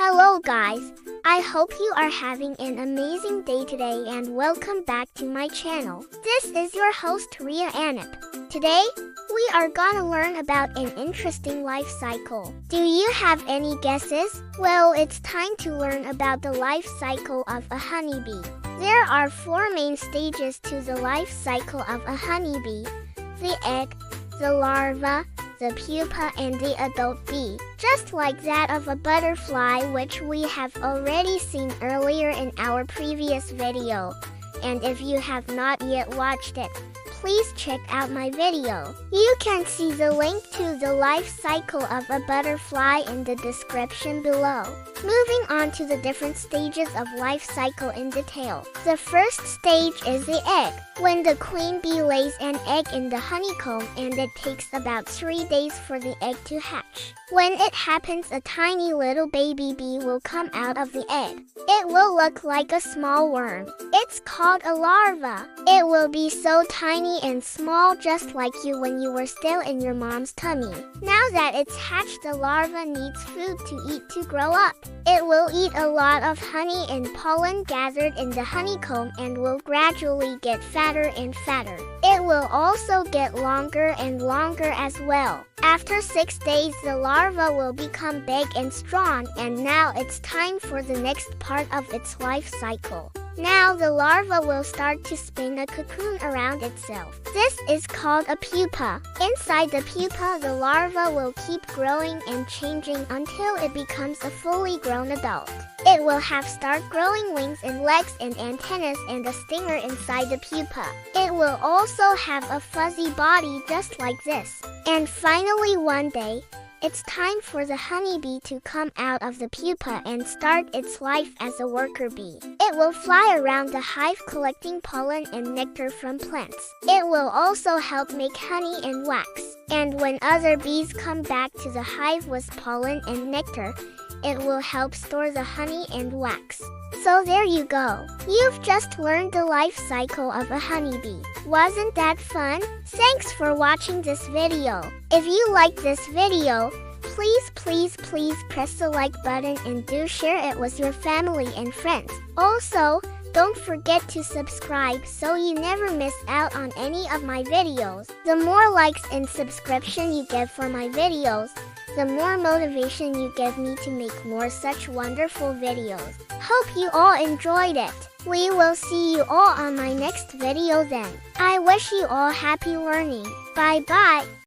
Hello guys, I hope you are having an amazing day today and welcome back to my channel. This is your host Riya. Today, we are gonna learn about an interesting life cycle. Do you have any guesses? Well, it's time to learn about the life cycle of a honeybee. There are 4 main stages to the life cycle of a honeybee: the egg, the larva, the pupa, and the adult bee, just like that of a butterfly, which we have already seen earlier in our previous video. And if you have not yet watched it, please check out my video. You can see the link to the life cycle of a butterfly in the description below. Moving on to the different stages of life cycle in detail. The first stage is the egg, when the queen bee lays an egg in the honeycomb, and it takes about 3 days for the egg to hatch. When it happens, a tiny little baby bee will come out of the egg. It will look like a small worm. It's called a larva. It will be so tiny and small, just like you when you were still in your mom's tummy. Now that it's hatched, the larva needs food to eat to grow up. It will eat a lot of honey and pollen gathered in the honeycomb and will gradually get fatter and fatter. It will also get longer and longer as well. After 6 days, the larva will become big and strong, and now it's time for the next part of its life cycle. Now the larva will start to spin a cocoon around itself. This is called a pupa. Inside the pupa, the larva will keep growing and changing until it becomes a fully grown adult. It will start growing wings and legs and antennas and a stinger inside the pupa. It will also have a fuzzy body just like this. And finally, one day, it's time for the honeybee to come out of the pupa and start its life as a worker bee. It will fly around the hive collecting pollen and nectar from plants. It will also help make honey and wax. And when other bees come back to the hive with pollen and nectar, it will help store the honey and wax. So there you go. You've just learned the life cycle of a honeybee. Wasn't that fun? Thanks for watching this video. If you like this video, please press the like button and do share it with your family and friends. Also, don't forget to subscribe so you never miss out on any of my videos. The more likes and subscription you get for my videos, the more motivation you give me to make more such wonderful videos. Hope you all enjoyed it. We will see you all on my next video then. I wish you all happy learning. Bye bye.